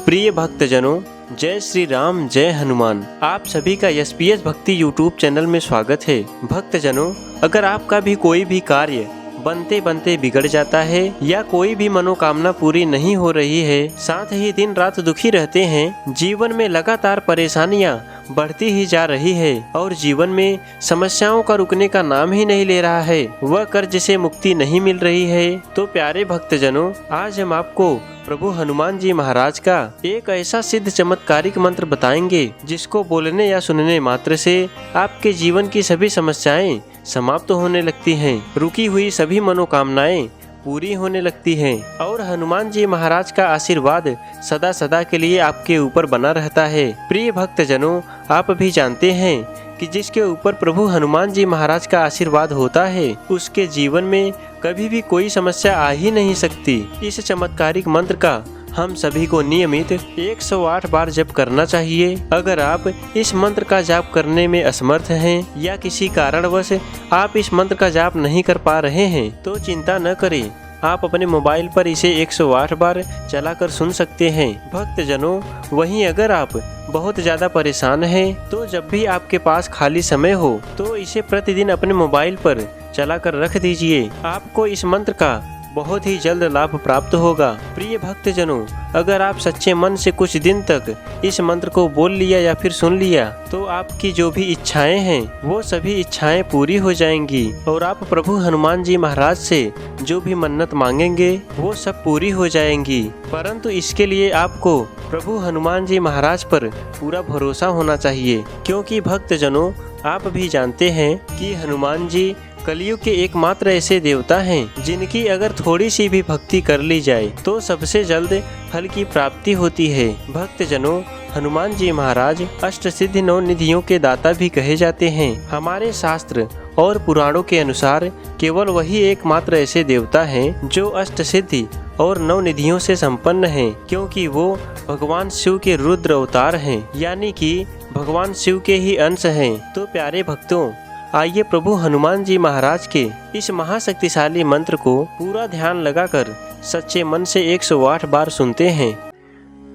प्रिय भक्तजनों, जय श्री राम, जय हनुमान। आप सभी का एसपीएस भक्ति यूट्यूब चैनल में स्वागत है। भक्तजनों, अगर आपका भी कोई भी कार्य बनते बनते बिगड़ जाता है या कोई भी मनोकामना पूरी नहीं हो रही है, साथ ही दिन रात दुखी रहते हैं, जीवन में लगातार परेशानियां बढ़ती ही जा रही है और जीवन में समस्याओं का रुकने का नाम ही नहीं ले रहा है, वह कर्ज से मुक्ति नहीं मिल रही है, तो प्यारे भक्तजनों, आज हम आपको प्रभु हनुमान जी महाराज का एक ऐसा सिद्ध चमत्कारिक मंत्र बताएंगे जिसको बोलने या सुनने मात्र से आपके जीवन की सभी समस्याएं समाप्त होने लगती हैं, रुकी हुई सभी मनोकामनाएं पूरी होने लगती हैं और हनुमान जी महाराज का आशीर्वाद सदा सदा के लिए आपके ऊपर बना रहता है। प्रिय भक्तजनों, आप भी जानते हैं कि जिसके ऊपर प्रभु हनुमान जी महाराज का आशीर्वाद होता है उसके जीवन में कभी भी कोई समस्या आ ही नहीं सकती। इस चमत्कारिक मंत्र का हम सभी को नियमित 108 बार जप करना चाहिए। अगर आप इस मंत्र का जाप करने में असमर्थ हैं या किसी कारणवश आप इस मंत्र का जाप नहीं कर पा रहे हैं तो चिंता न करें, आप अपने मोबाइल पर इसे 108 बार चलाकर सुन सकते हैं। भक्तजनों, वहीं अगर आप बहुत ज़्यादा परेशान हैं तो जब भी आपके पास खाली समय हो तो इसे प्रतिदिन अपने मोबाइल पर चलाकर रख दीजिए। आपको इस मंत्र का बहुत ही जल्द लाभ प्राप्त होगा। प्रिय भक्तजनों, अगर आप सच्चे मन से कुछ दिन तक इस मंत्र को बोल लिया या फिर सुन लिया तो आपकी जो भी इच्छाएं हैं वो सभी इच्छाएं पूरी हो जाएंगी और आप प्रभु हनुमान जी महाराज से जो भी मन्नत मांगेंगे वो सब पूरी हो जाएंगी। परंतु इसके लिए आपको प्रभु हनुमान जी महाराज पर पूरा भरोसा होना चाहिए, क्योंकि भक्तजनों, आप भी जानते हैं कि हनुमान जी कलयुग के एकमात्र ऐसे देवता हैं जिनकी अगर थोड़ी सी भी भक्ति कर ली जाए तो सबसे जल्द फल की प्राप्ति होती है। भक्तजनों, हनुमान जी महाराज अष्ट सिद्धि 9 निधियों के दाता भी कहे जाते हैं। हमारे शास्त्र और पुराणों के अनुसार केवल वही एकमात्र ऐसे देवता हैं जो अष्ट सिद्धि और 9 निधियों से संपन्न हैं, क्योंकि वो भगवान शिव के रुद्र अवतार हैं, यानी कि भगवान शिव के ही अंश हैं। तो प्यारे भक्तों, आइए प्रभु हनुमान जी महाराज के इस महाशक्तिशाली मंत्र को पूरा ध्यान लगाकर सच्चे मन से 108 बार सुनते हैं।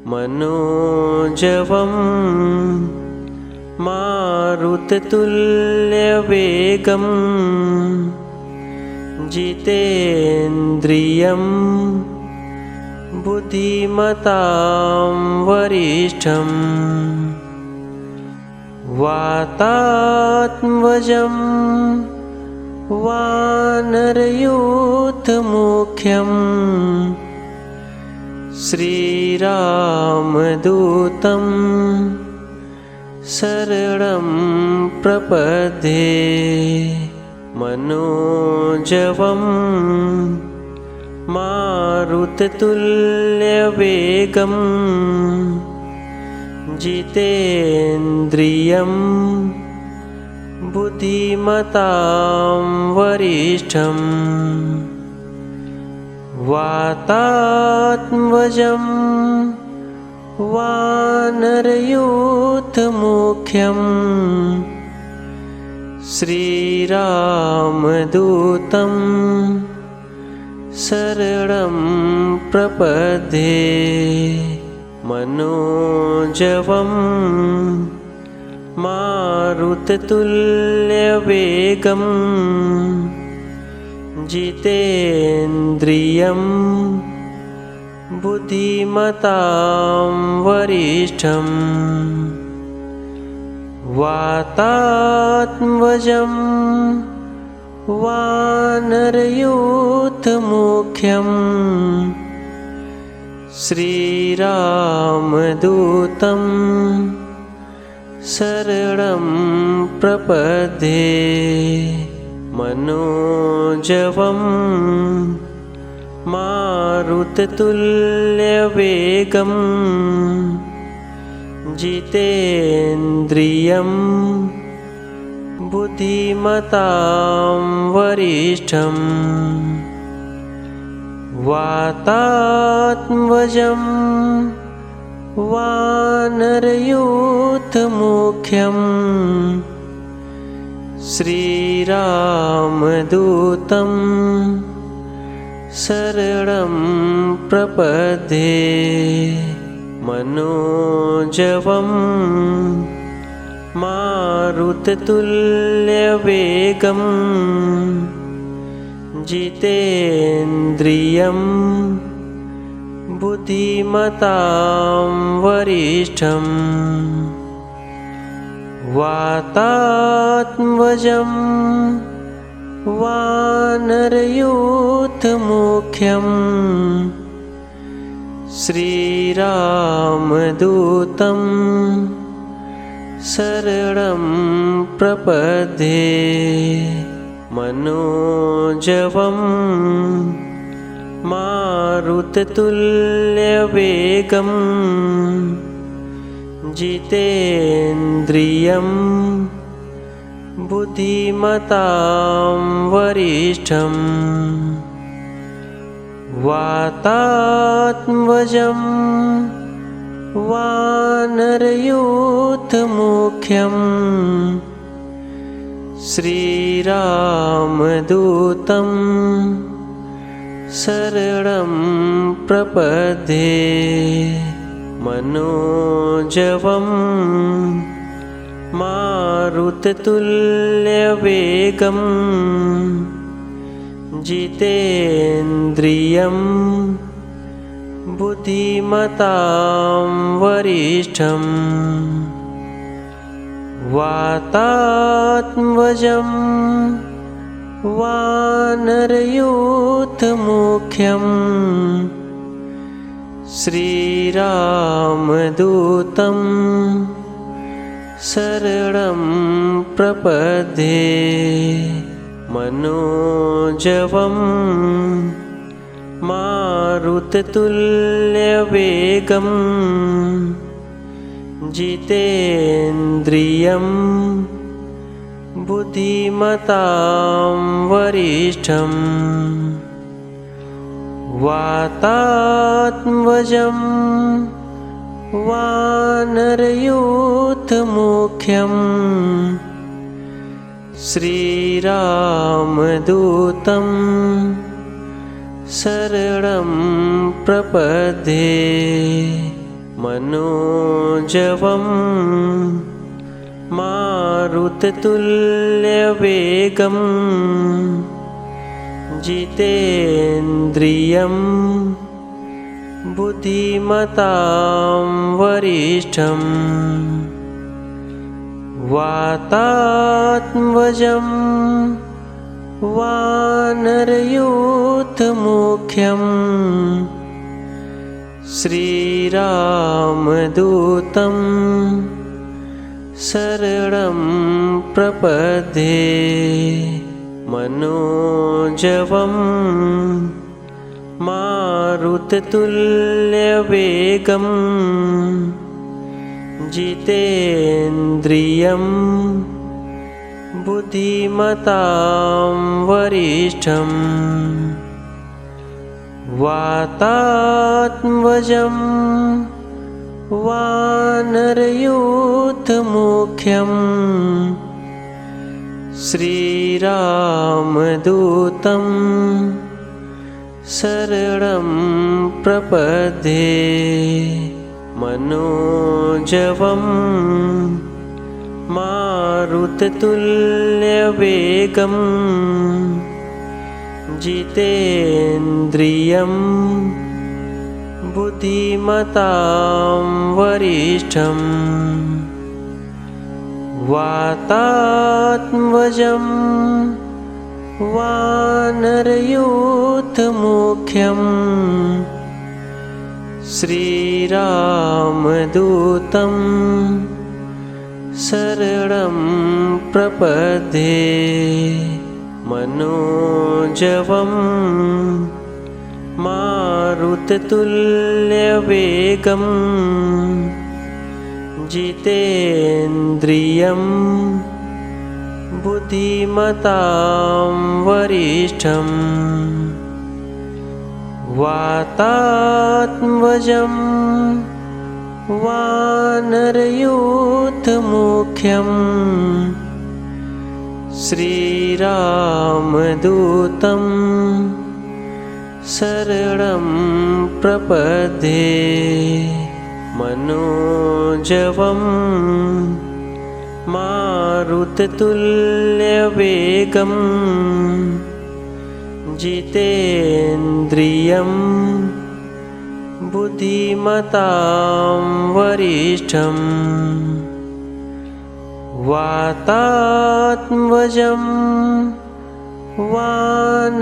मनोजवम मारुततुल्य वेगम जितेन्द्रियं बुद्धिमतां वरिष्ठम् वातात्मजं वानरयूथमुख्यं श्रीरामदूतं शरणं प्रपद्ये। मनोजवं मारुततुल्यवेगं जितेन्द्रियं बुद्धिमतां वरिष्ठं वातात्मजं वानरयूथमुख्यं श्रीरामदूतं शरणं प्रपद्ये। मनोजवं मारुततुल्यवेगं जितेन्द्रियं बुद्धिमतां वरिष्ठं वातात्मजं वानरयूथमुख्यं श्रीरामदूतं शरणं प्रपद्ये। मनोजवं मारुततुल्यवेगं जितेन्द्रियं बुद्धिमतां वरिष्ठं वातात्मजं वानरयूथमुख्यं श्रीरामदूतं शरणं प्रपद्ये। मनोजवं मारुततुल्यवेगं जितेन्द्रियं बुद्धिमतां वरिष्ठं वातात्मजं वानरयूथमुख्यं श्रीरामदूतं शरणं प्रपद्ये मनोजवं मारुततुल्यवेगं जितेन्द्रियं बुद्धिमतां वरिष्ठं वातात्मजं वानरयूथमुख्यं श्रीरामदूतं शरणं प्रपद्ये मनोजवं मारुततुल्यवेगं जितेन्द्रियं बुद्धिमतां वरिष्ठं वातात्मजं वानरयूथमुख्यं श्रीरामदूतं शरणं प्रपद्ये मनोजवं मारुततुल्यवेगं जितेन्द्रियं बुद्धिमतां वरिष्ठं वातात्मजं वानरयूथमुख्यं श्रीरामदूतं शरणं प्रपद्ये मनोजवं मारुततुल्यवेगं जितेन्द्रियं बुद्धिमतां वरिष्ठं वातात्मजं वानरयूथमुख्यं श्रीरामदूतं शरणं प्रपद्ये मनोजवं मारुततुल्यवेगं जितेन्द्रियं बुद्धिमतां वरिष्ठं वातात्मजं वानरयूथमुख्यं श्रीरामदूतं शरणं प्रपद्ये मनोजवं मारुततुल्यवेगं जितेन्द्रियं बुद्धिमतां वरिष्ठं वातात्मजं वानरयूथमुख्यं श्रीरामदूतं शरणं प्रपद्ये मनोजवं मारुततुल्यवेगं जितेन्द्रियं बुद्धिमतां वरिष्ठं वातात्मजं वानरयूथमुख्यं श्रीरामदूतं शरणं प्रपद्ये मनोजवं मारुततुल्यवेगं जितेन्द्रियं बुद्धिमतां वरिष्ठं वातात्मजं वानरयूथमुख्यं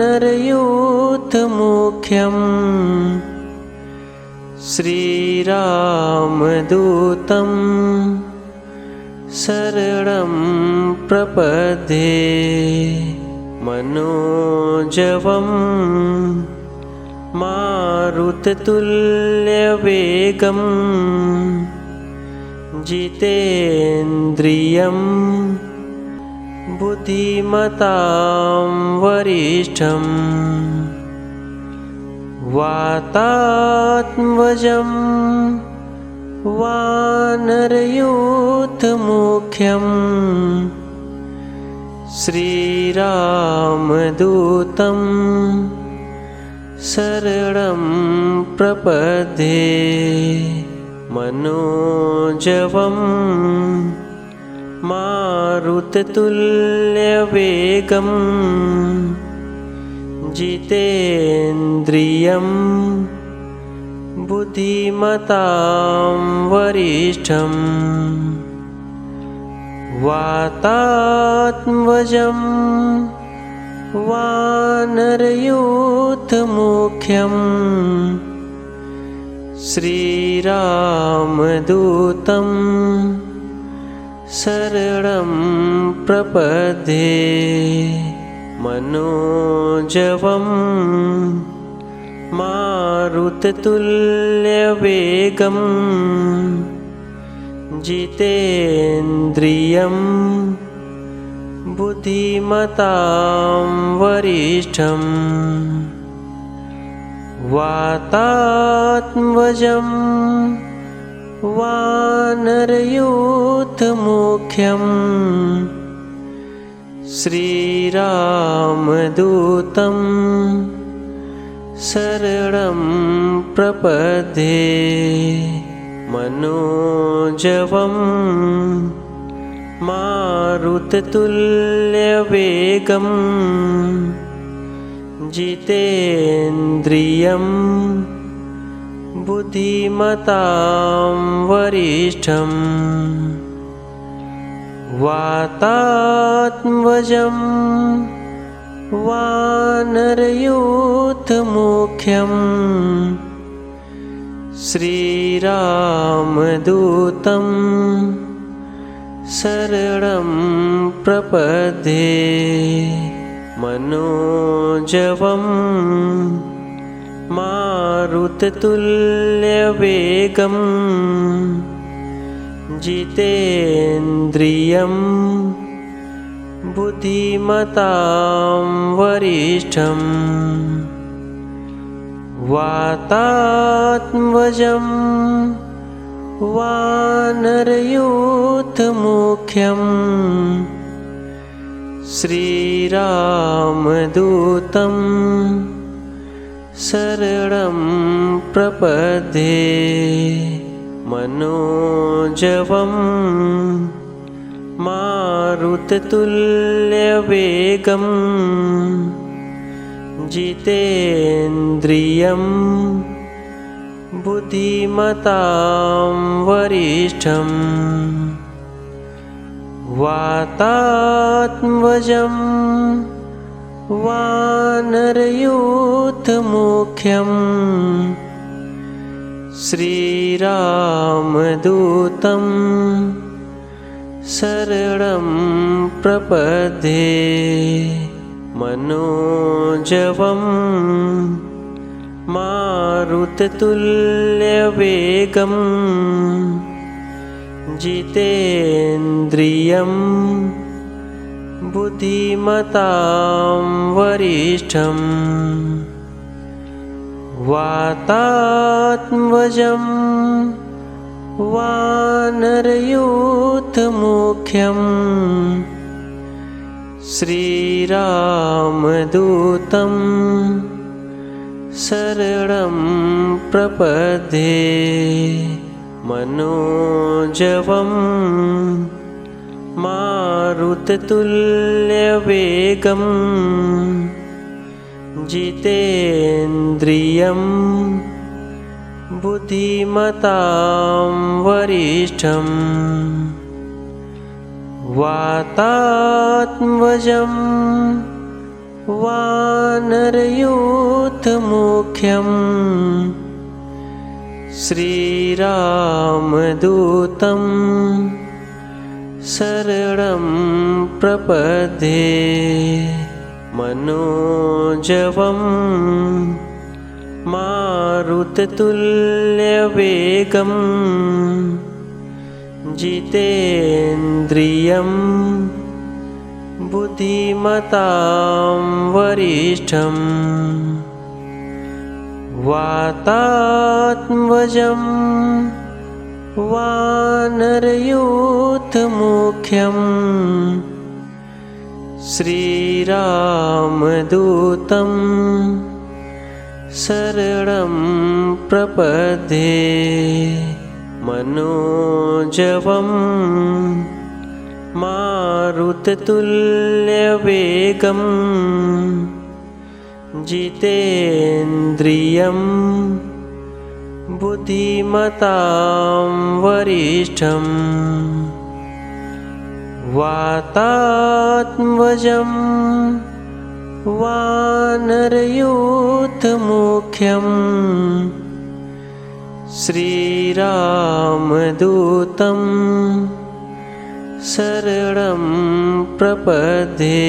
श्रीरामदूतं शरणं प्रपद्ये मनोजवं मारुततुल्यवेगं जितेन्द्रियं बुद्धिमतां वरिष्ठं वातात्मजं वानरयूथमुख्यं श्रीरामदूतं शरणं प्रपद्ये मनोजवं मारुततुल्यवेगं जितेन्द्रियं बुद्धिमतां वरिष्ठं वातात्मजं वानरयूथमुख्यं श्रीरामदूतं शरणं प्रपद्ये मनोजवं मारुततुल्यवेगं जितेन्द्रियं बुद्धिमतां वरिष्ठं वातात्मजं वानरयूथमुख्यं श्रीरामदूतं शरणं प्रपद्ये मनोजवं मारुततुल्यवेगं जितेन्द्रियं बुद्धिमतां वरिष्ठं वातात्मजं वानरयूथमुख्यं श्रीरामदूतं शरणं प्रपद्ये मनोजवं मारुततुल्यवेगं जितेन्द्रियं बुद्धिमतां वरिष्ठं वातात्मजं वानरयूथमुख्यं श्रीरामदूतं शरणं प्रपद्ये मनोजवं मारुततुल्यवेगं जितेन्द्रियं बुद्धिमतां वरिष्ठं वातात्मजं वानरयूथमुख्यं श्रीरामदूतं शरणं प्रपद्ये मनोजवं मारुततुल्यवेगं जितेन्द्रियं बुद्धिमतां वरिष्ठं वातात्मजं वानरयूथमुख्यं श्रीरामदूतं शरणं प्रपद्ये मनोजवं मारुततुल्यवेगं जितेन्द्रियं बुद्धिमतां वरिष्ठं वातात्मजं वानरयूथमुख्यं श्रीरामदूतं शरणं प्रपद्ये मनोजवं मारुततुल्यवेगं जितेन्द्रियं बुद्धिमतां वरिष्ठं वातात्मजं वानरयूथमुख्यं श्रीरामदूतं शरणं प्रपद्ये मनोजवं मारुततुल्यवेगं जितेन्द्रियं बुद्धिमतां वरिष्ठं वातात्मजं वानरयूथमुख्यं श्रीरामदूतं शरणं प्रपद्ये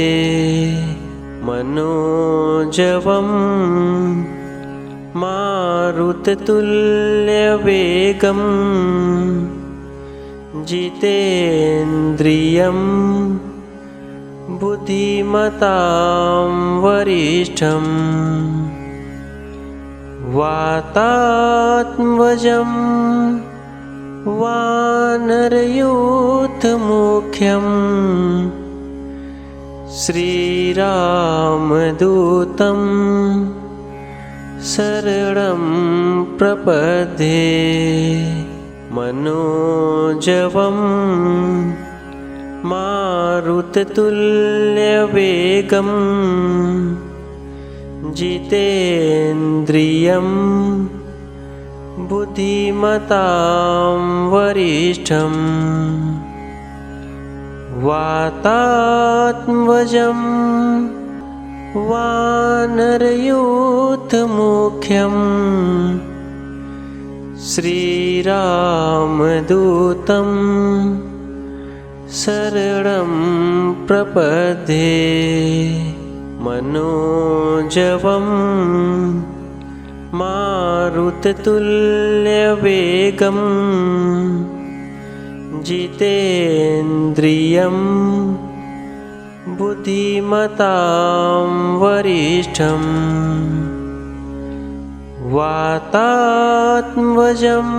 मनोजवं मारुततुल्यवेगं जितेन्द्रियं बुद्धिमतां वरिष्ठं वातात्मजं वानरयूथमुख्यं श्रीरामदूतं शरणं प्रपद्ये मनोजवं मारुततुल्यवेगं जितेन्द्रियं बुद्धिमतां वरिष्ठं वातात्मजं वानरयूथमुख्यं श्रीरामदूतं शरणं प्रपद्ये मनोजवं मारुततुल्यवेगं जितेन्द्रियं बुद्धिमतां वरिष्ठं वातात्मजं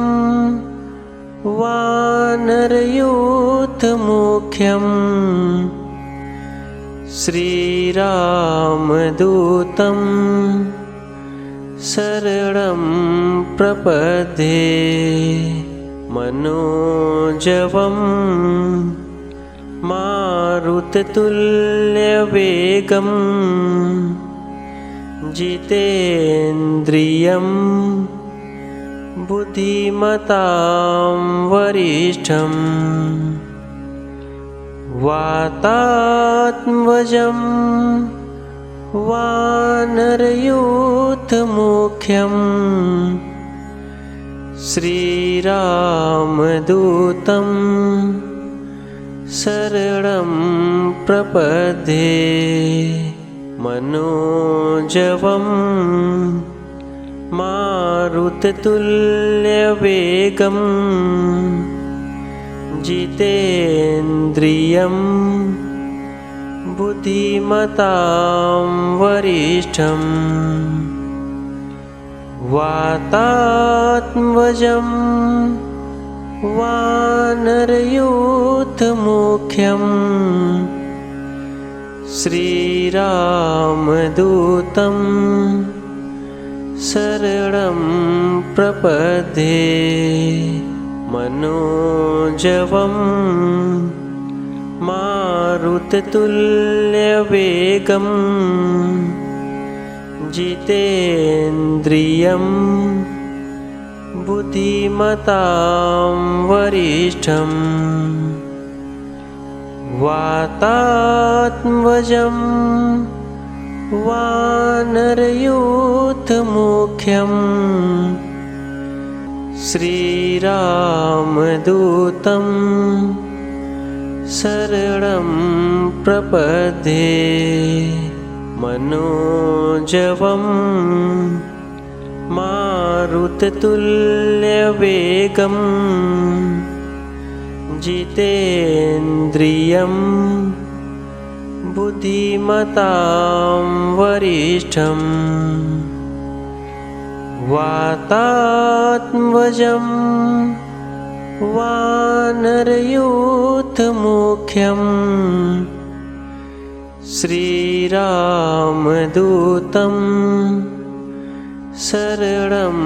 वानरयूथमुख्यं श्रीरामदूतं शरणं प्रपद्ये मनोजवं मारुततुल्यवेगं जितेन्द्रियं बुद्धिमतां वरिष्ठं वातात्मजं वानरयूथमुख्यं श्रीरामदूतं शरणं प्रपद्ये मनोजवं मारुततुल्यवेगं जितेन्द्रियं बुद्धिमतां वरिष्ठं वातात्मजं वानरयूथमुख्यं श्रीरामदूतं शरणं प्रपद्ये मनोजवं मारुततुल्यवेगं जितेन्द्रियं बुद्धिमतां वरिष्ठम् वातात्मजं वानरयूथमुख्यम् श्रीरामदूतं शरणं प्रपद्ये मनोजवं मारुततुल्यवेगं जितेन्द्रियं बुद्धिमतां वरिष्ठम् वातात्मजं वानरयूथमुख्यम् श्रीरामदूतं शरणं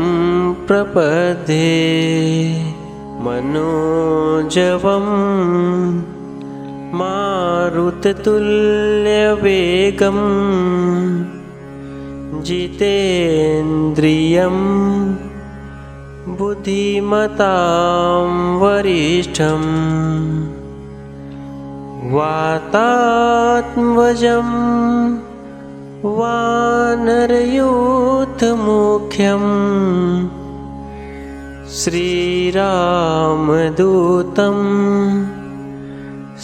प्रपद्ये मनोजवं मारुततुल्यवेगं जितेन्द्रियं बुद्धिमतां वरिष्ठम् वातात्मजं वानरयूथमुख्यम् श्रीरामदूतं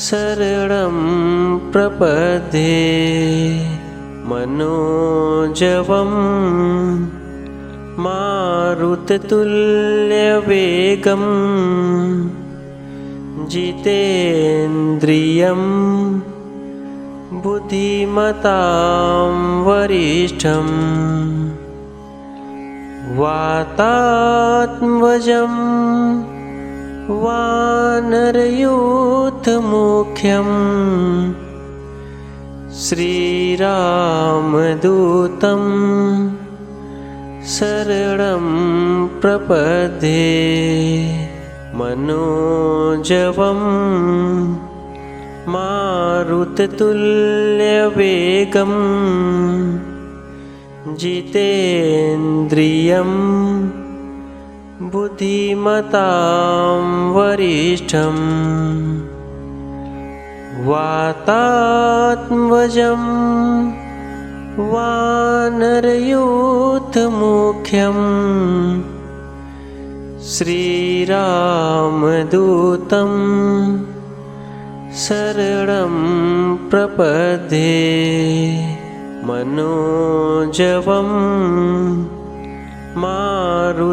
शरणं प्रपद्ये मनोजवं मारुततुल्यवेगं जितेन्द्रियं बुद्धिमतां वरिष्ठम् वातात्मजं वानरयूथमुख्यम् श्रीरामदूतं शरणं प्रपद्ये मनोजवं मारुततुल्यवेगं जितेन्द्रियं बुद्धिमतां वरिष्ठम् वातात्मजं वानरयूथमुख्यम् श्रीरामदूतं शरणं प्रपद्ये मनोजवं मारुततुल्यवेगं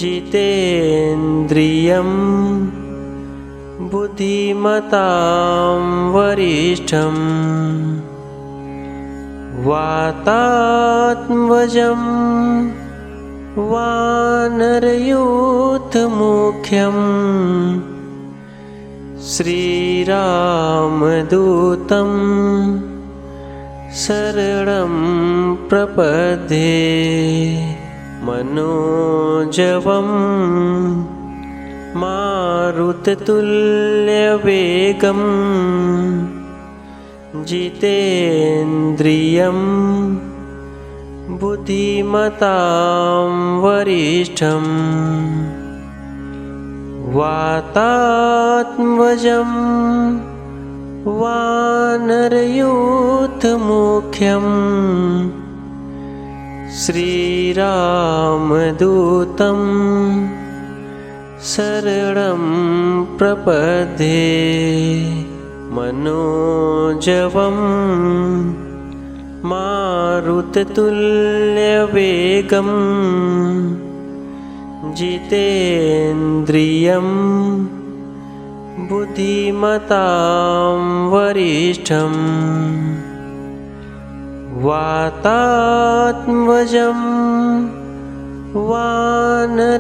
जितेन्द्रियं बुद्धिमतां वरिष्ठम् वातात्मजं वानरयूथमुख्यम् श्रीरामदूतं शरणं प्रपद्ये मनोजवं मारुततुल्यवेगं जितेन्द्रियं बुद्धिमतां वरिष्ठम् वातात्मजं वानरयूथमुख्यम् श्रीरामदूतं शरणं प्रपद्ये मनोजवं मारुततुल्यवेगं जितेन्द्रियं बुद्धिमतां वरिष्ठम् वातात्मजं वानरयूथमुख्यम्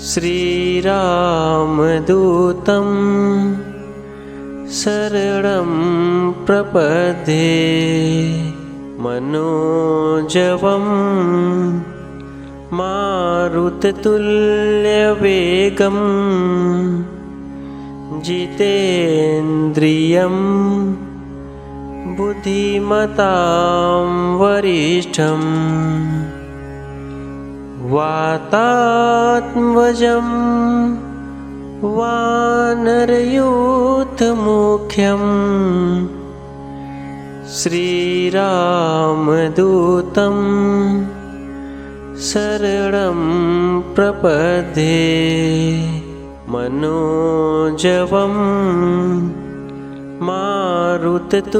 श्रीरामदूतं शरणं प्रपद्ये मनोजवं मारुततुल्यवेगं जितेन्द्रियं बुद्धिमतां वरिष्ठम् वातात्मजं वानरयूथमुख्यं श्रीरामदूतं शरणं प्रपद्ये मनोजवं मारुततुल्यवेगं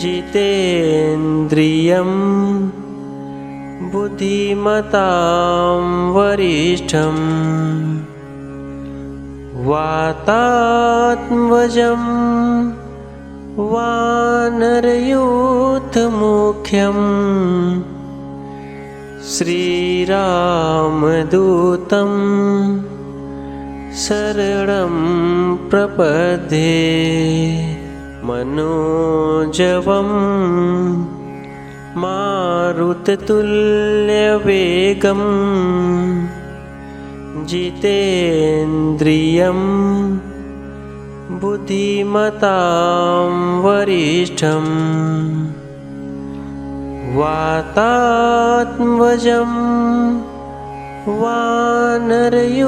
जितेन्द्रियं बुद्धिमतां वरिष्ठम् वातात्मजं वानरयूथमुख्यं श्रीरामदूतं शरणं प्रपद्ये मनोजवं मारुततुल्यवेगं जितेन्द्रियं बुद्धिमतां वरिष्ठम् वातात्मजं वानरयूथमुख्यं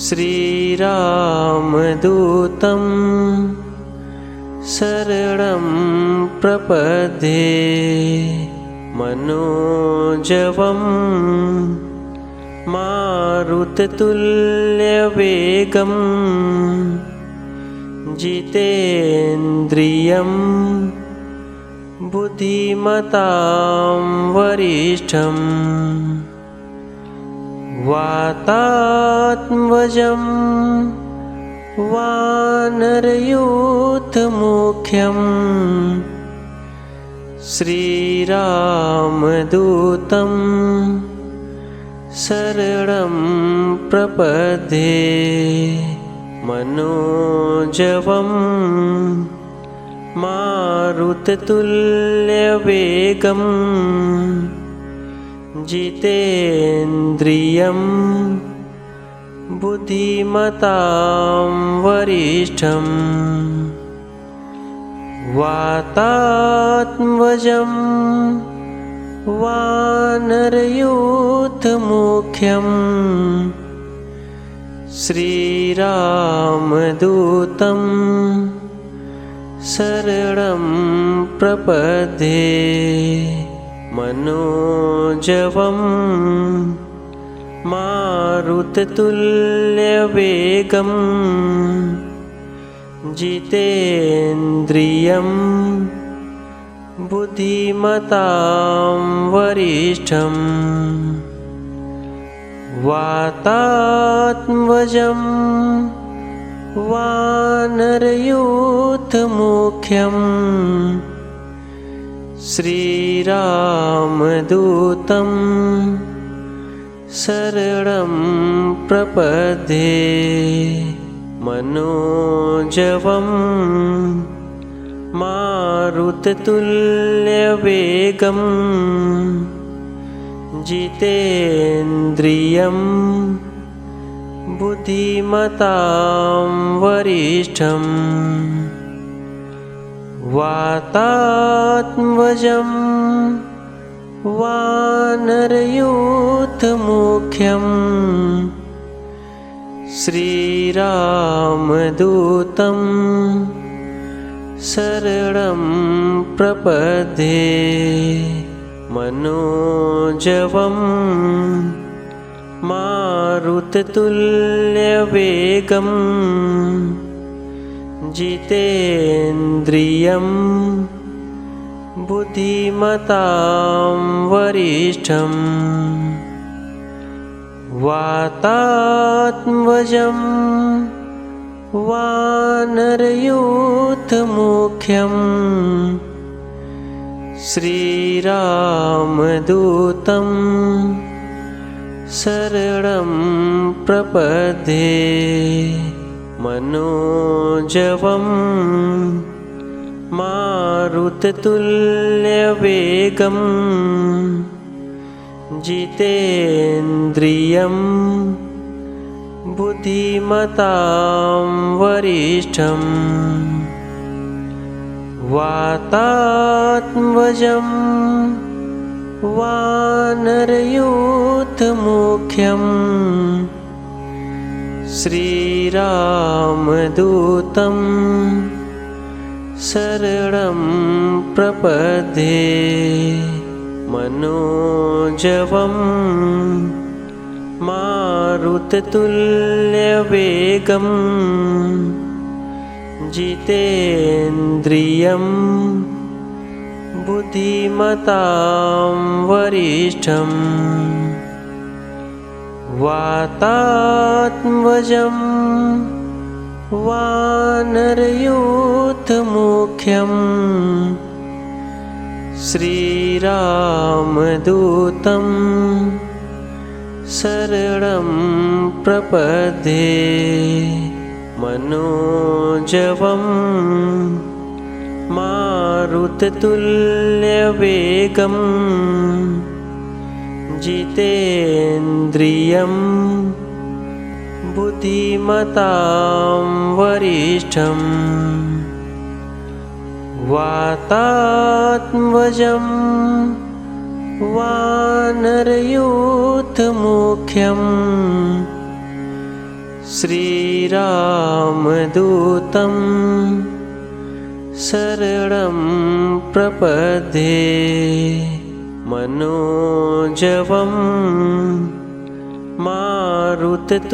श्रीरामदूतं शरणं प्रपद्ये मनोजवं मारुततुल्यवेगं जितेन्द्रियं बुद्धिमतां वरिष्ठम् वातात्मजं वानरयूथमुख्यं श्रीरामदूतं शरणं प्रपद्ये मनोजवं मारुततुल्यवेगं जितेन्द्रियं बुद्धिमतां वरिष्ठम् वातात्मजं वानरयूथमुख्यं श्रीरामदूतं शरणं प्रपद्ये मनोजवं मारुततुल्यवेगं जितेन्द्रियं बुद्धिमतां वरिष्ठम् वातात्मजं वानरयूथमुख्यं श्रीरामदूतं शरणं प्रपद्ये मनोजवं मारुततुल्यवेगं जितेन्द्रियं बुद्धिमतां वरिष्ठम् वातात्मजं वानरयूथमुख्यं श्रीरामदूतं शरणं प्रपद्ये मनोजवं मारुततुल्यवेगं जितेन्द्रियं बुद्धिमतां वरिष्ठम् वातात्मजं वानरयूथमुख्यं श्रीरामदूतं शरणं प्रपद्ये मनोजवं मारुततुल्यवेगं जितेन्द्रियं बुद्धिमतां वरिष्ठं वातात्मजं वानरयूथमुख्यं श्रीरामदूतं शरणं प्रपद्ये मनोजवं मारुततुल्यवेगं जितेन्द्रियं बुद्धिमतां वरिष्ठं वातात्मजं वानरयूथमुख्यं श्रीरामदूतं शरणं प्रपद्ये मनोजवं मारुततुल्यवेगं जितेन्द्रियं बुद्धिमतां वरिष्ठं वातात्मजं वानरयूथमुख्यं श्रीरामदूतं शरणं प्रपद्ये मनोजवं मारुततुल्यवेगं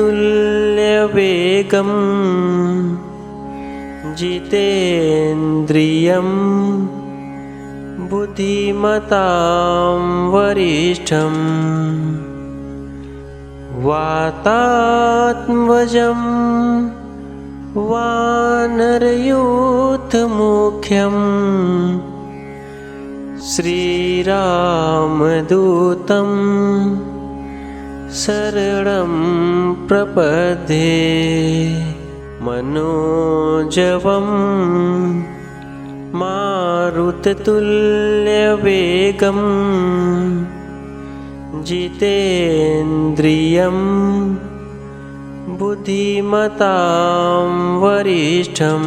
जितेन्द्रियं बुद्धिमतां वरिष्ठं वातात्मजं वानरयूथमुख्यं श्रीरामदूतं शरणं प्रपद्ये मनोजवं मारुततुल्यवेगं जितेन्द्रियं बुद्धिमतां वरिष्ठं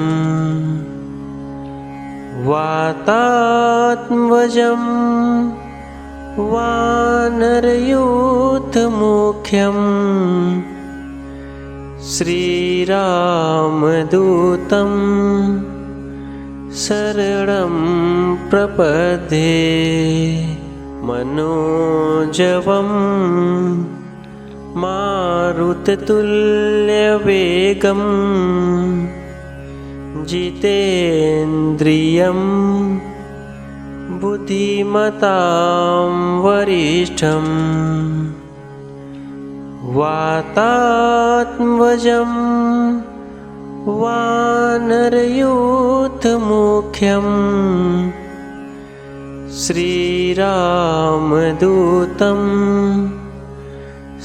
वातात्मजं वानरयूथमुख्यं श्रीरामदूतं शरणं प्रपद्ये मनोजवं मारुततुल्यवेगं जितेन्द्रियं बुद्धिमतां वरिष्ठं वातात्मजं वानरयूथमुख्यं श्रीरामदूतं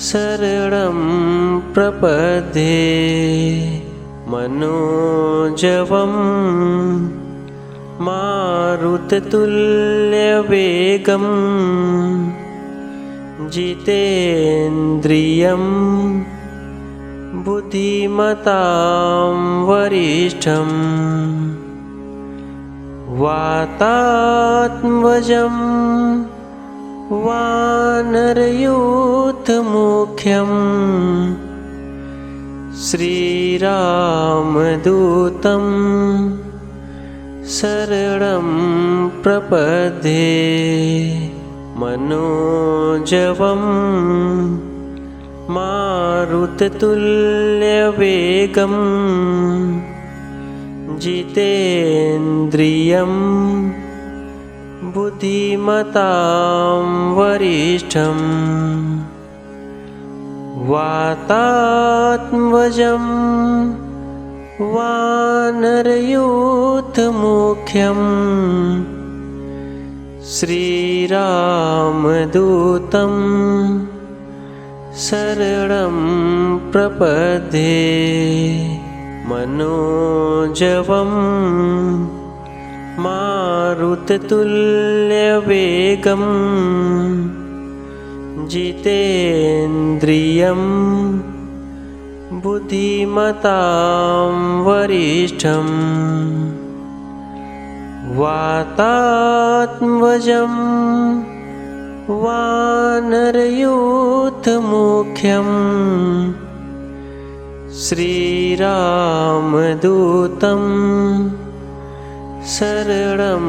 शरणं प्रपद्ये मनोजवं मारुततुल्यवेगं जितेन्द्रियं बुद्धिमतां वरिष्ठं वातात्मजं वानरयूथमुख्यं श्रीरामदूतं शरणं प्रपद्ये मनोजवं मारुततुल्यवेगं जितेन्द्रियं बुद्धिमतां वरिष्ठं वातात्मजं वानरयूथमुख्यं श्रीरामदूतं शरणं प्रपद्ये मनोजवं मारुततुल्यवेगं जितेन्द्रियं बुद्धिमतां वरिष्ठं वातात्मजं वानरयूथमुख्यं श्रीरामदूतं शरणं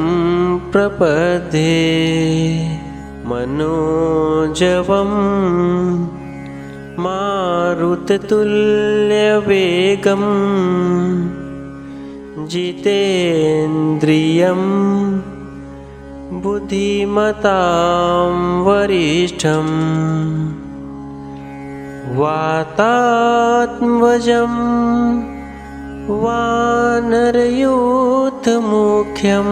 प्रपद्ये मनोजवं मारुततुल्यवेगं जितेन्द्रियं बुद्धिमतां वरिष्ठं वातात्मजं वानरयूथमुख्यं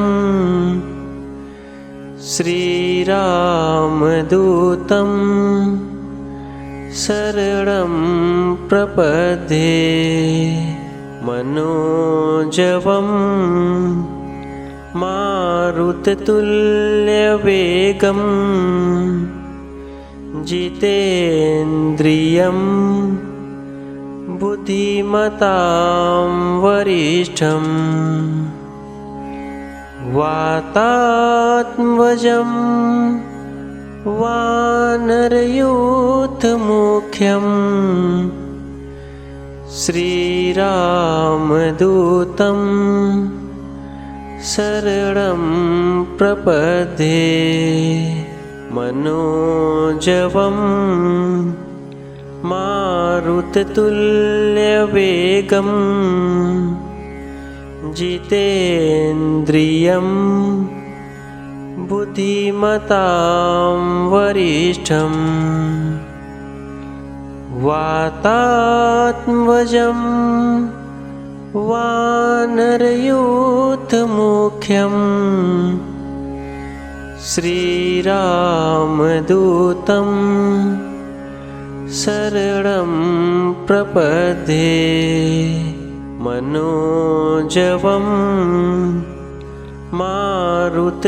श्रीरामदूतं शरणं प्रपद्ये मनोजवं मारुततुल्यवेगं जितेन्द्रियं बुद्धिमतां वरिष्ठं वातात्मजं वानरयूथमुख्यं श्रीरामदूतं शरणं प्रपद्ये मनोजवं मारुततुल्यवेगं जितेन्द्रियं बुद्धिमतां वरिष्ठं वातात्मजं वानरयूथमुख्यं श्रीरामदूतं शरणं प्रपद्ये मनोजवं मारुततुल्यवेगं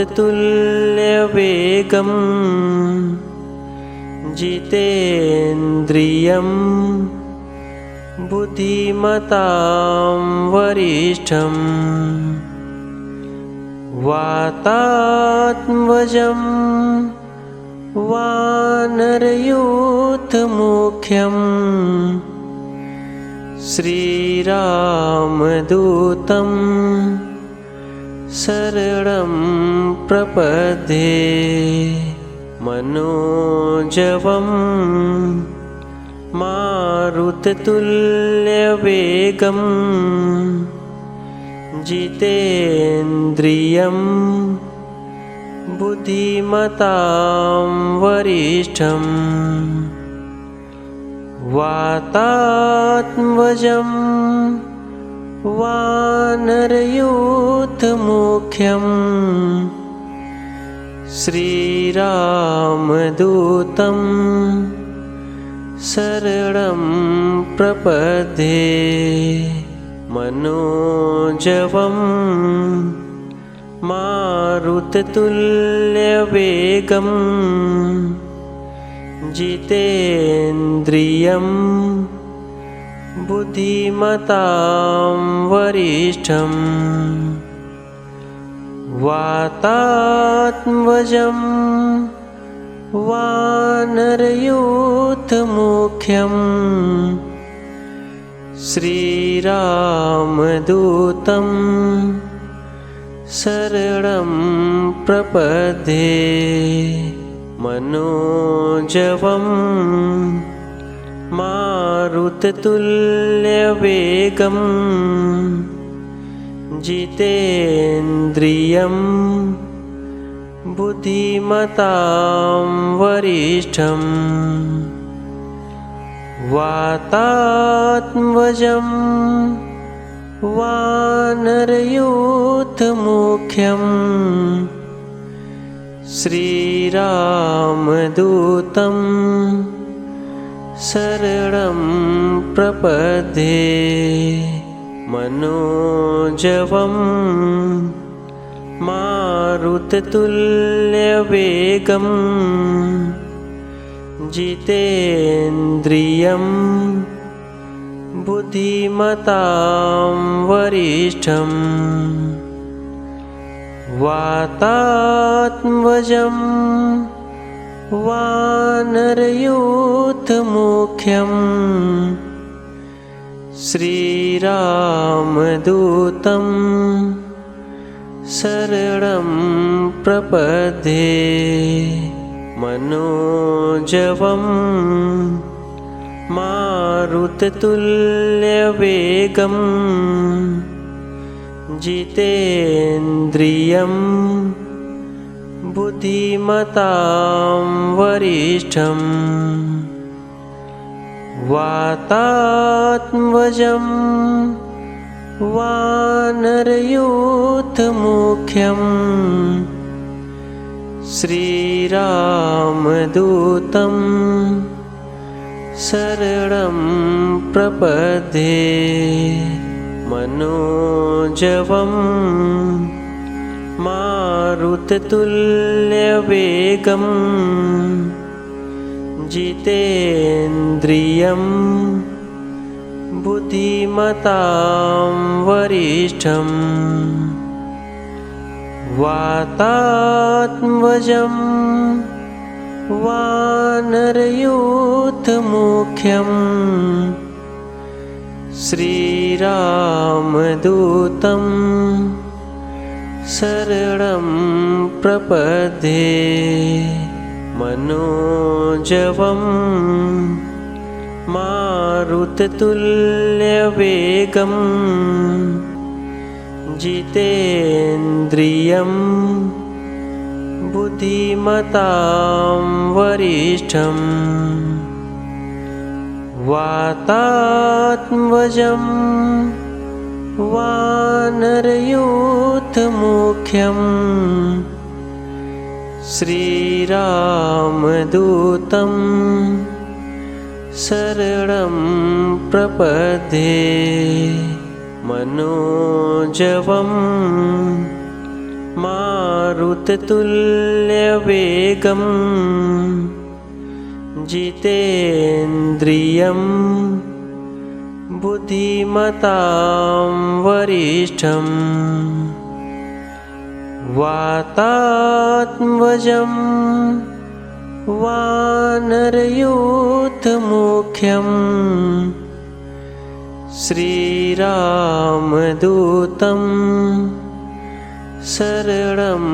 जितेन्द्रियं बुद्धिमतां वरिष्ठं वातात्मजं वानरयूथमुख्यं श्रीरामदूतं शरणं प्रपद्ये मनोजवं मारुततुल्यवेगं जितेन्द्रियं बुद्धिमतां वरिष्ठं वातात्मजं वानरयूथमुख्यं श्रीरामदूतं शरणं प्रपद्ये मनोजवं मारुततुल्यवेगं जितेन्द्रियं बुद्धिमतां वरिष्ठं वातात्मजं वानरयूथमुख्यं श्रीरामदूतं शरणं प्रपद्ये मनोजवं मारुततुल्यवेगं जितेन्द्रियं बुद्धिमतां वरिष्ठं वातात्मजं वानरयूथमुख्यं श्रीरामदूतं शरणं प्रपद्ये मनोजवं मारुततुल्यवेगं जितेन्द्रियं बुद्धिमतां वरिष्ठं वातात्मजं वानरयूथमुख्यं श्रीरामदूतं शरणं प्रपद्ये। मनोजवं मारुततुल्यवेगं जितेन्द्रियं बुद्धिमतां वरिष्ठं वातात्मजं वानरयूथमुख्यं श्रीरामदूतं शरणं प्रपद्ये। मनोजवं मारुततुल्यवेगं जितेन्द्रियं बुद्धिमतां वरिष्ठं वातात्मजं वानरयूथमुख्यं श्रीरामदूतं शरणं प्रपद्ये। मनोजवं मारुततुल्यवेगं जितेन्द्रियं बुद्धिमतां वरिष्ठं वातात्मजं वानरयूथमुख्यं श्रीरामदूतं शरणं प्रपद्ये। मनोजवं मारुततुल्यवेगं जितेन्द्रियं बुद्धिमतां वरिष्ठं वातात्मजं वानरयूथमुख्यं श्रीरामदूतं शरणं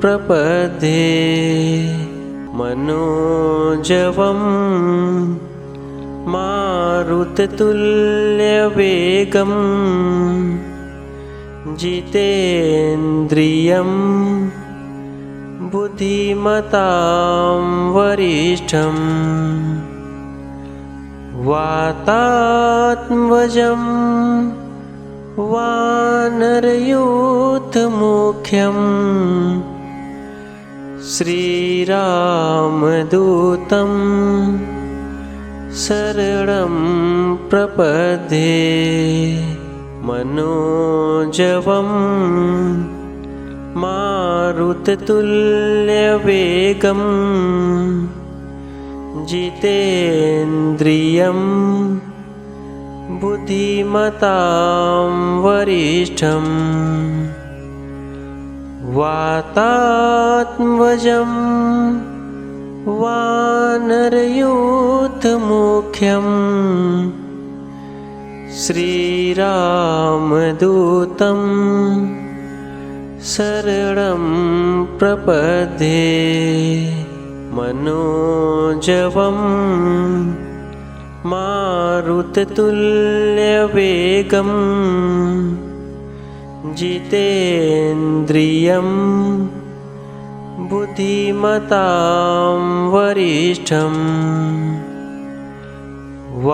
प्रपद्ये। मनोजवं मारुततुल्यवेगं जितेन्द्रियं बुद्धिमतां वरिष्ठं वातात्मजं वानरयूथमुख्यं श्रीरामदूतं शरणं प्रपद्ये। मनोजवं मारुततुल्यवेगं जितेन्द्रियं बुद्धिमतां वरिष्ठं वातात्मजं वानरयूथमुख्यं श्रीरामदूतं शरणं प्रपद्ये। मनोजवं मारुततुल्यवेगं जितेन्द्रियं बुद्धिमतां वरिष्ठं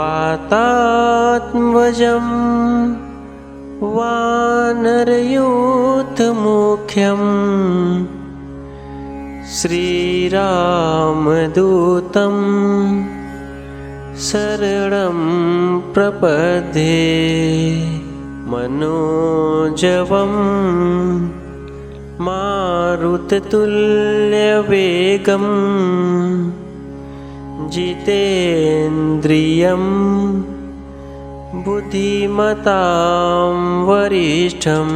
वातात्मजं वानरयूथमुख्यं श्रीरामदूतं शरणं प्रपद्ये। मनोजवं मारुततुल्यवेगं जितेन्द्रियं बुद्धिमतां वरिष्ठम्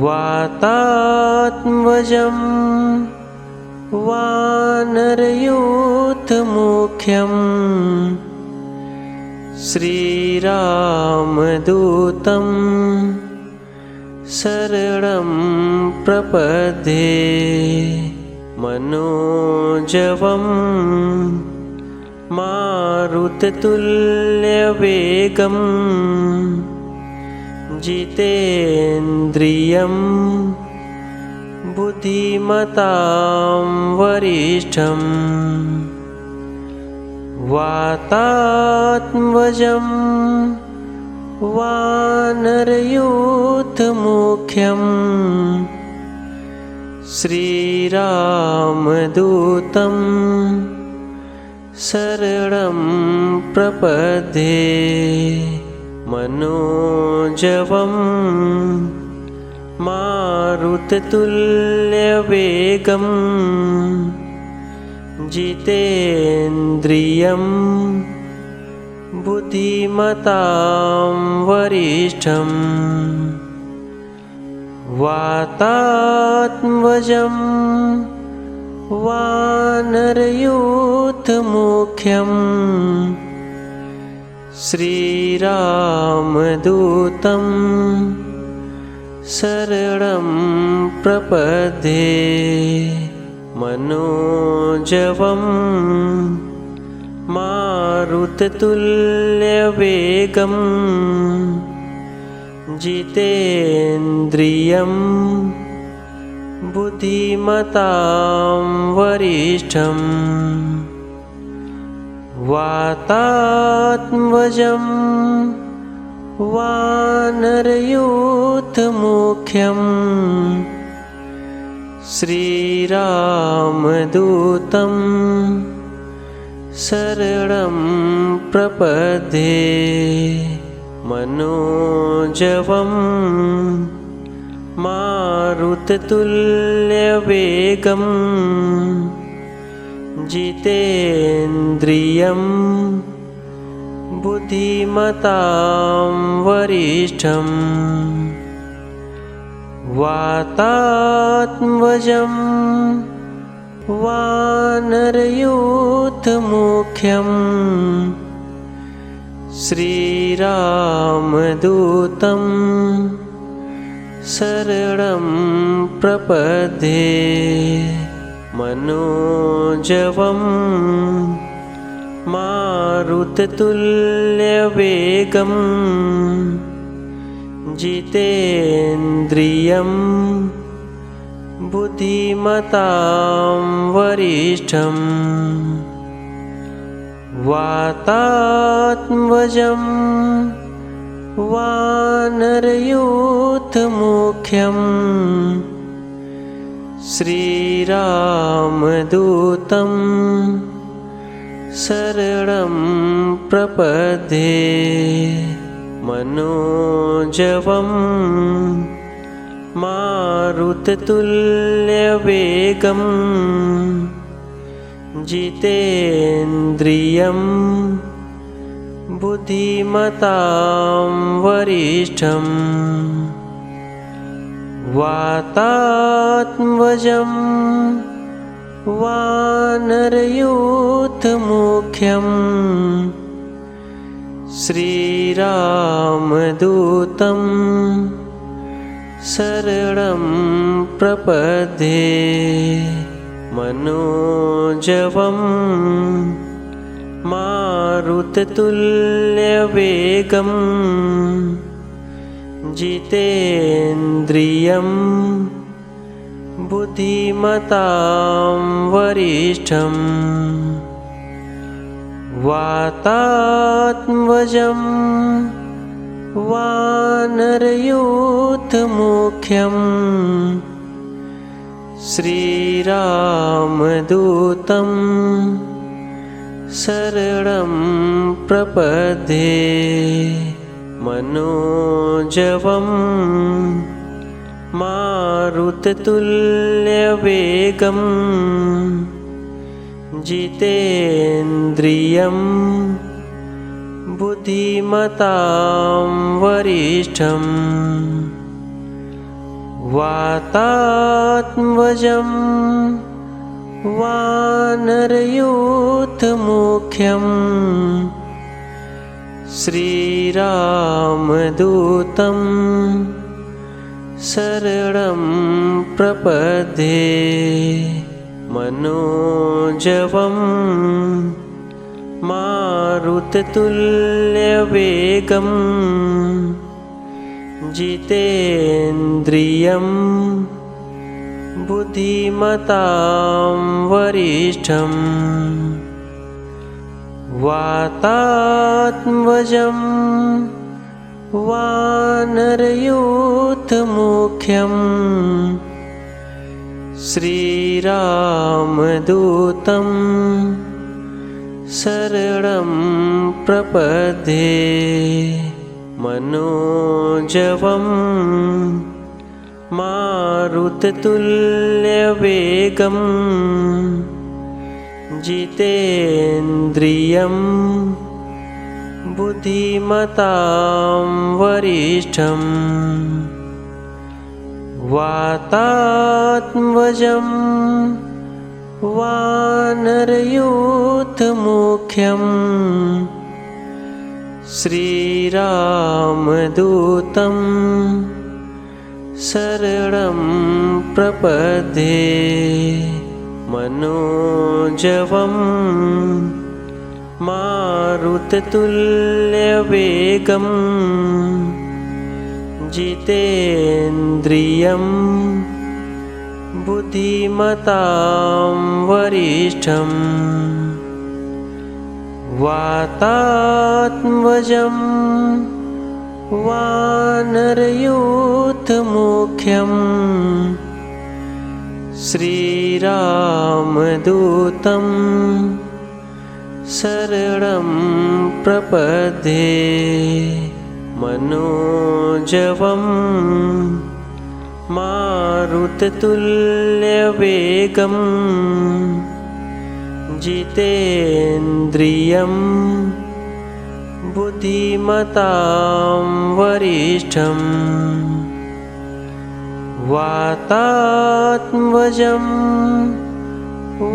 वातात्मजं वानरयूथमुख्यम् श्रीरामदूतं शरणं प्रपद्ये मनोजवं मारुततुल्यवेगं जितेन्द्रियं बुद्धिमतां वरिष्ठम् वातात्मजं वानरयूथमुख्यम् श्रीरामदूतं शरणं प्रपद्ये मनोजवं मारुततुल्यवेगं जितेन्द्रियं बुद्धिमतां वरिष्ठम् वातात्मजं वानरयूथमुख्यम् श्रीरामदूतं शरणं प्रपद्ये मनोजवं मारुततुल्यवेगं जितेन्द्रियं बुद्धिमतां वरिष्ठम् वातात्मजं वानरयूथमुख्यम् श्रीरामदूतं शरणं प्रपद्ये मनोजवं मारुततुल्यवेगं जितेन्द्रियं बुद्धिमतां वरिष्ठम् वातात्मजं वानरयूथमुख्यम् श्रीरामदूतं शरणं प्रपद्ये मनोजवं मारुततुल्यवेगं जितेन्द्रियं बुद्धिमतां वरिष्ठम् वातात्मजं वानरयूथमुख्यम् श्रीरामदूतं शरणं प्रपद्ये मनोजवं मारुततुल्यवेगं जितेन्द्रियं बुद्धिमतां वरिष्ठम् वातात्मजं वानरयूथमुख्यम् श्रीरामदूतं शरणं प्रपद्ये मनोजवं मारुततुल्यवेगं जितेन्द्रियं बुद्धिमतां वरिष्ठम् वातात्मजं वानरयूथमुख्यम् श्रीरामदूतं शरणं प्रपद्ये मनोजवं मारुततुल्यवेगं जितेन्द्रियं बुद्धिमतां वरिष्ठम् वातात्मजं वानरयूथमुख्यं श्रीरामदूतं शरणं प्रपद्ये मनोजवं मारुततुल्यवेगं जितेन्द्रियं बुद्धिमतां वरिष्ठम् वातात्मजं वानरयूथमुख्यं श्रीरामदूतं शरणं प्रपद्ये मनोजवं मारुततुल्यवेगं जितेन्द्रियं बुद्धिमतां वरिष्ठम् वातात्मजं वानरयूथमुख्यं श्रीरामदूतं शरणं प्रपद्ये मनोजवं मारुततुल्यवेगं जितेन्द्रियं बुद्धिमतां वरिष्ठम् वातात्मजं वानरयूथमुख्यं श्रीरामदूतं शरणं प्रपद्ये मनोजवं मारुततुल्यवेगं जितेन्द्रियं बुद्धिमतां वरिष्ठम् वातात्मजं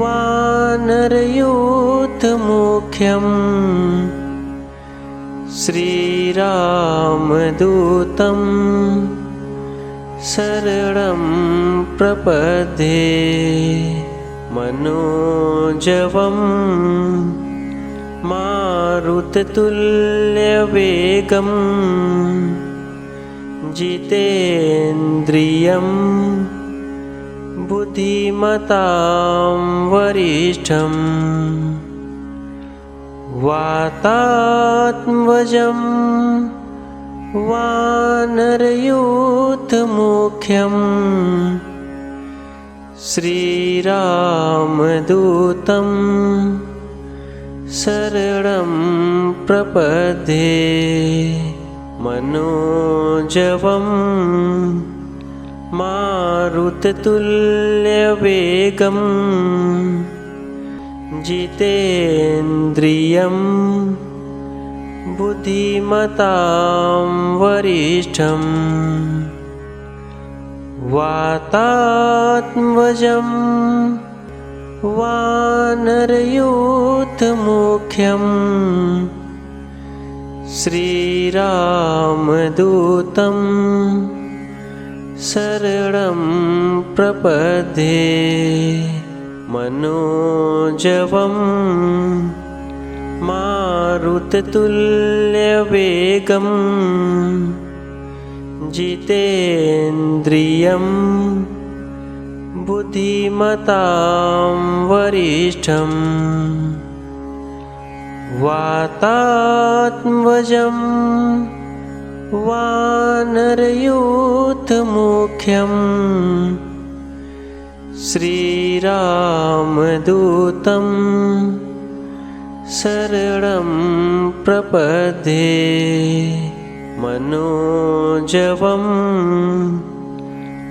वानरयूथमुख्यं श्रीरामदूतं शरणं प्रपद्ये मनोजवं मारुततुल्यवेगं जितेन्द्रियं बुद्धिमतां वरिष्ठम् वातात्मजं वानरयूथमुख्यं श्रीरामदूतं शरणं प्रपद्ये मनोजवं मारुततुल्यवेगं जितेन्द्रियं बुद्धिमतां वरिष्ठम् वातात्मजं वानरयूथमुख्यं श्रीरामदूतं शरणं प्रपद्ये मनोजवं मारुततुल्यवेगं जितेन्द्रियं बुद्धिमतां वरिष्ठम् वातात्मजं वानरयूथमुख्यं श्रीरामदूतं शरणं प्रपद्ये मनोजवं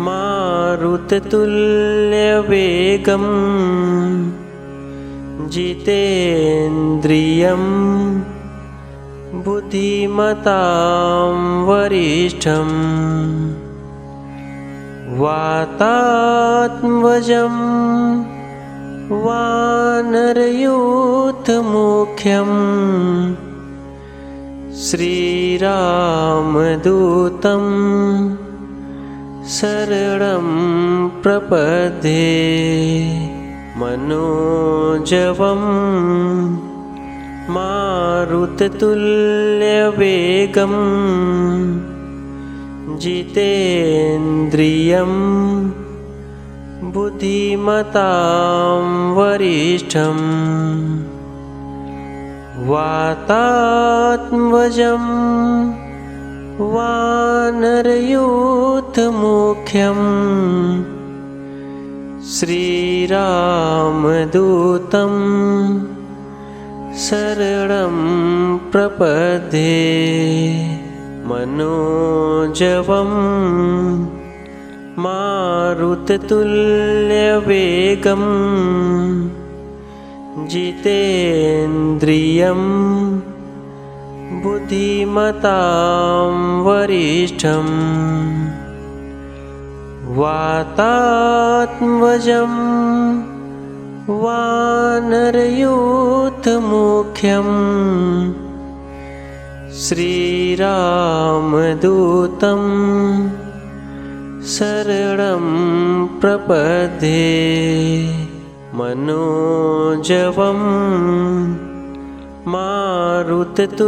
मारुततुल्यवेगं जितेन्द्रियं बुद्धिमतां वरिष्ठं वातात्मजं वानरयूथमुख्यं श्रीरामदूतं शरणं प्रपद्ये मनोजवं मारुततुल्यवेगं जितेन्द्रियं बुद्धिमतां वरिष्ठं वातात्मजं वानरयूथमुख्यं श्रीरामदूतं शरणं प्रपद्ये मनोजवं मारुततुल्यवेगं जितेन्द्रियं बुद्धिमतां वरिष्ठं वातात्मजं वानरयूथमुख्यं श्रीरामदूतं शरणं प्रपद्ये मनोजवं मारुततुल्यवेगं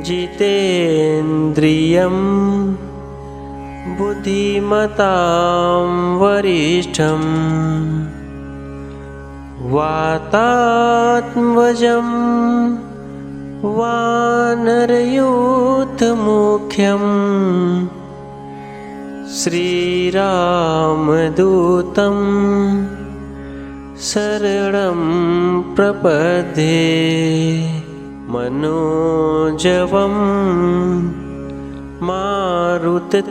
जितेन्द्रियं बुद्धिमतां वरिष्ठं वातात्मजं वानरयूथमुख्यं श्रीरामदूतं शरणं प्रपद्ये मनोजवं मारुततुल्यवेगं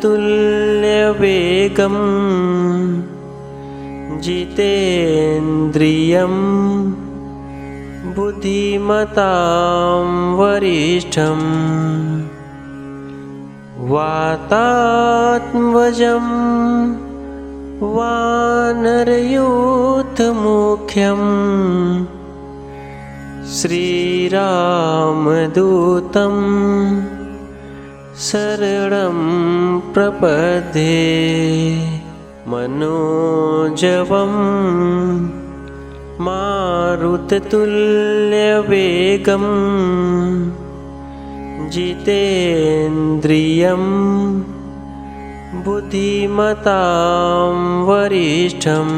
जितेन्द्रियं बुद्धिमतां वरिष्ठं वातात्मजं वानरयूथमुख्यं श्रीरामदूतं शरणं प्रपद्ये मनोजवं मारुततुल्यवेगं जितेन्द्रियं बुद्धिमतां वरिष्ठं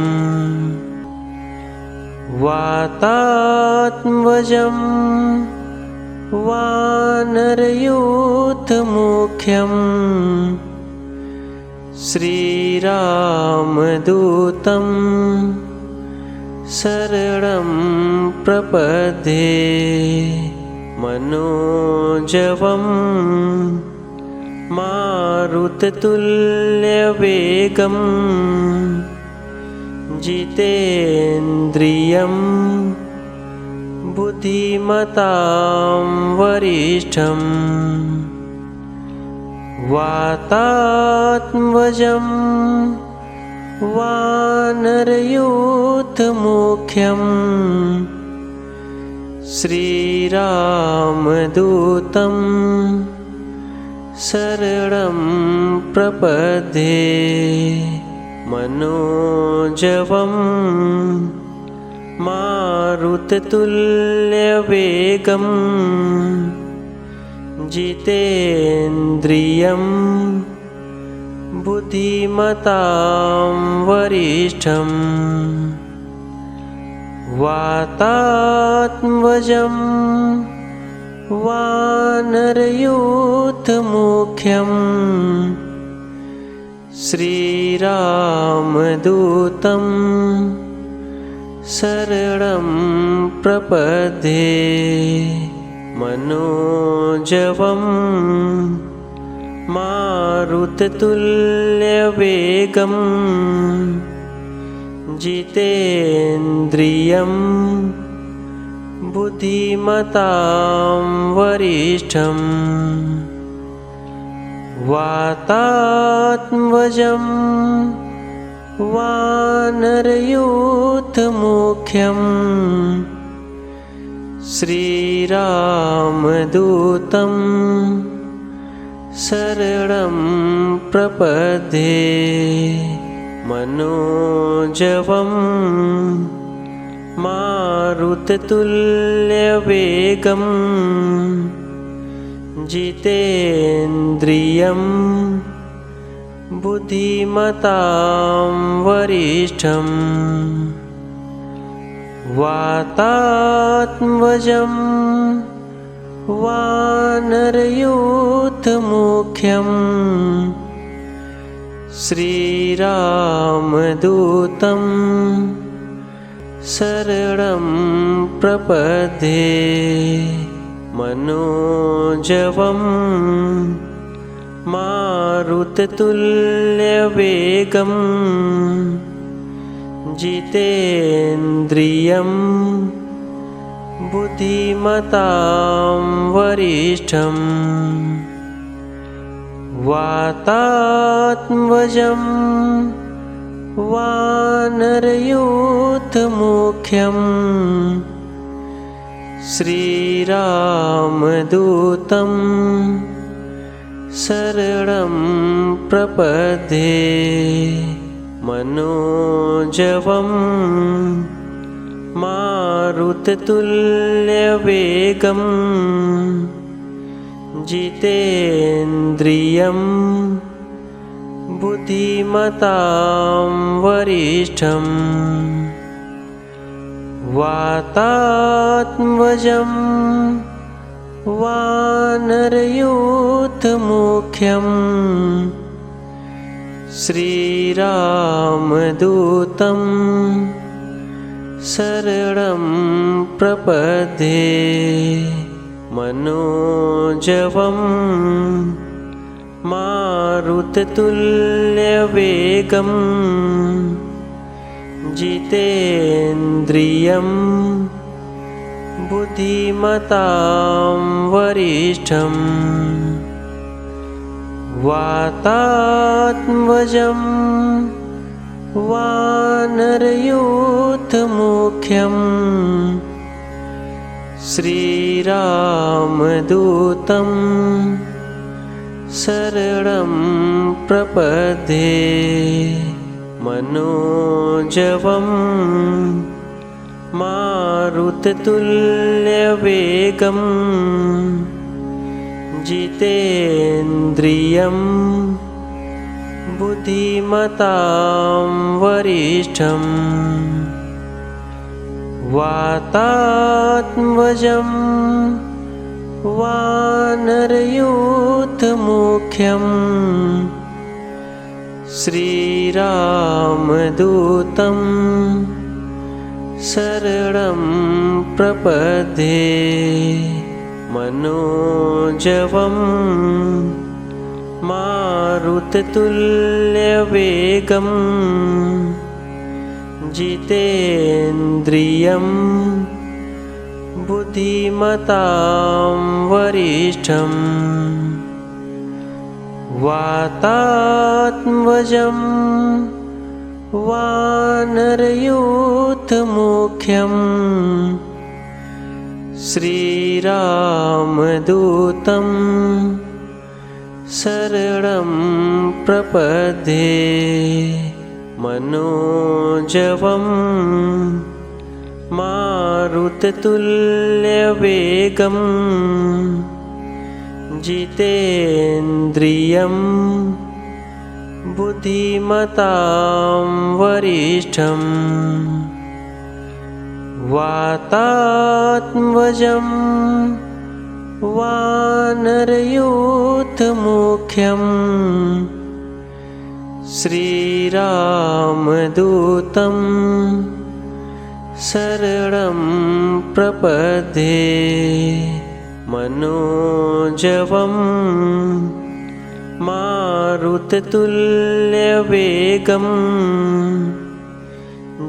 वातात्मजं वानरयूथमुख्यं श्रीरामदूतं शरणं प्रपद्ये मनोजवं मारुततुल्यवेगं जितेन्द्रियं बुद्धिमतां वरिष्ठं वातात्मजं वानरयूथमुख्यं श्रीरामदूतं शरणं प्रपद्ये मनोजवं मारुततुल्यवेगं जितेन्द्रियं बुद्धिमतां वरिष्ठं वातात्मजं वानरयूथमुख्यं श्रीरामदूतं शरणं प्रपद्ये मनोजवं मारुततुल्यवेगं जितेन्द्रियं बुद्धिमतां वरिष्ठं वातात्मजं वानरयूथमुख्यं श्रीरामदूतं शरणं प्रपद्ये मनोजवं मारुततुल्यवेगं जितेन्द्रियं बुद्धिमतां वरिष्ठं वातात्मजं वानरयूथमुख्यं श्रीरामदूतं शरणं प्रपद्ये मनोजवं मारुततुल्यवेगं जितेन्द्रियं बुद्धिमतां वरिष्ठं वातात्मजं वानरयूथमुख्यं श्रीरामदूतं शरणं प्रपद्ये मनोजवं मारुततुल्यवेगं जितेन्द्रियं बुद्धिमतां वरिष्ठं वातात्मजं वानरयूथमुख्यं श्रीरामदूतं शरणं प्रपद्ये मनोजवं मारुततुल्यवेगं जितेन्द्रियं बुद्धिमतां वरिष्ठं वातात्मजं वानरयूथमुख्यं श्रीरामदूतं शरणं प्रपद्ये मनोजवं मारुततुल्यवेगं जितेन्द्रियं बुद्धिमतां वरिष्ठं वातात्मजं वानरयूथमुख्यं श्रीरामदूतं शरणं प्रपद्ये मनोजवं मारुततुल्यवेगं जितेन्द्रियं बुद्धिमतां वरिष्ठं वातात्मजं वानरयूथमुख्यं श्रीरामदूतं शरणं प्रपद्ये मनोजवं मारुततुल्यवेगं जितेन्द्रियं बुद्धिमतां वरिष्ठं वातात्मजं वानरयूथमुख्यं श्रीरामदूतं शरणं प्रपद्ये मनोजवं मारुततुल्यवेगं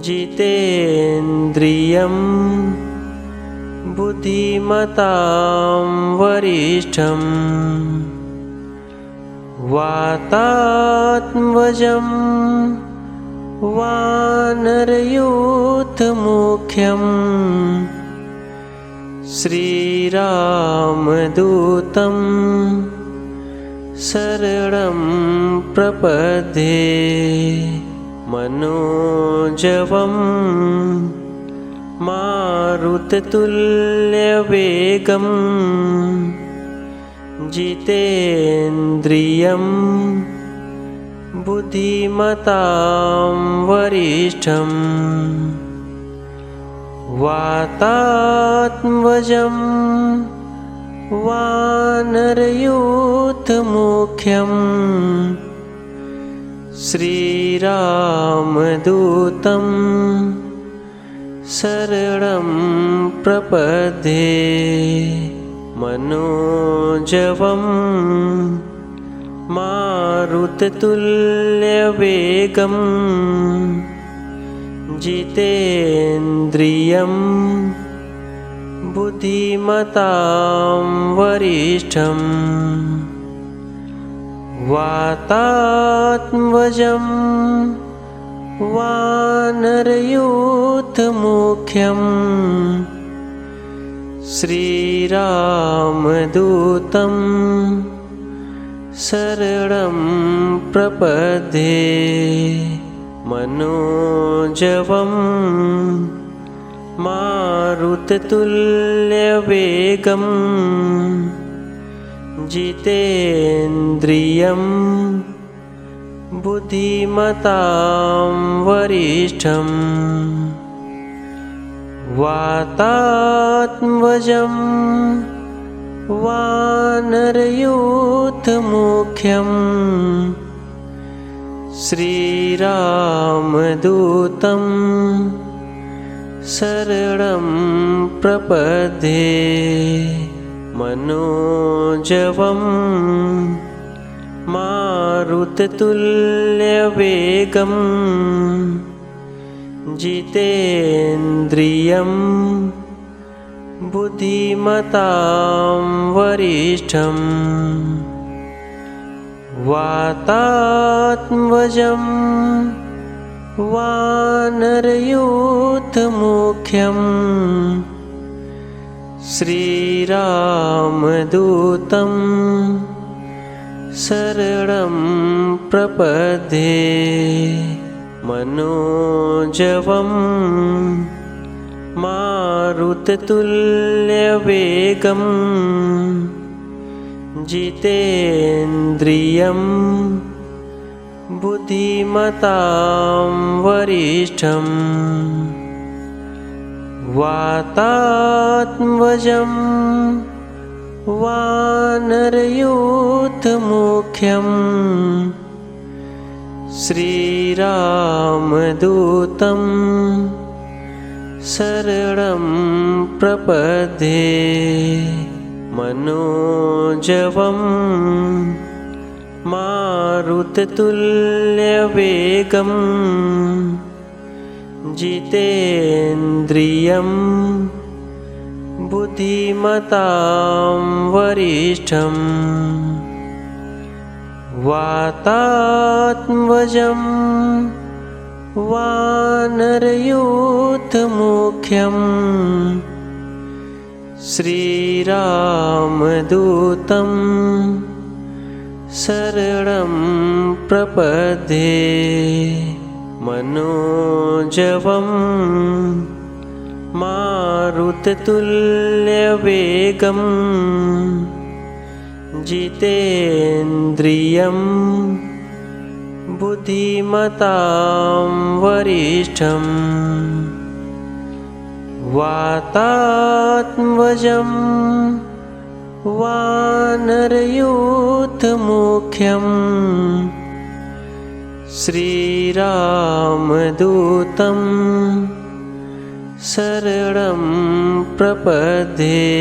जितेन्द्रियं बुद्धिमतां वरिष्ठं वातात्मजं वानरयूथमुख्यं श्रीरामदूतं शरणं प्रपद्ये। मनोजवं मारुततुल्यवेगं जितेन्द्रियं बुद्धिमतां वरिष्ठं वातात्मजं वानरयूथमुख्यं श्रीरामदूतं शरणं प्रपद्ये। मनोजवं मारुततुल्यवेगं जितेन्द्रियं बुद्धिमतां वरिष्ठं वातात्मजं वानरयूथमुख्यं श्रीरामदूतं शरणं प्रपद्ये। मनोजवं मारुततुल्यवेगं जितेन्द्रियं बुद्धिमतां वरिष्ठं वातात्मजं वानरयूथमुख्यं श्रीरामदूतं शरणं प्रपद्ये। मनोजवं मारुततुल्यवेगं जितेन्द्रियं बुद्धिमतां वरिष्ठं वातात्मजं वानरयूथमुख्यं श्रीरामदूतं शरणं प्रपद्ये। मनोजवं मारुततुल्यवेगं जितेन्द्रियं बुद्धिमतां वरिष्ठं वातात्मजं वानरयूथमुख्यं श्रीरामदूतं शरणं प्रपद्ये। मनोजवं मारुततुल्यवेगं जितेन्द्रियं बुद्धिमतां वरिष्ठं वातात्मजं वानरयूथमुख्यं श्रीरामदूतं शरणं प्रपद्ये। मनोजवं मारुततुल्यवेगं जितेन्द्रियं बुद्धिमतां वरिष्ठं वातात्मजं वानरयूथमुख्यं श्रीरामदूतं शरणं प्रपद्ये।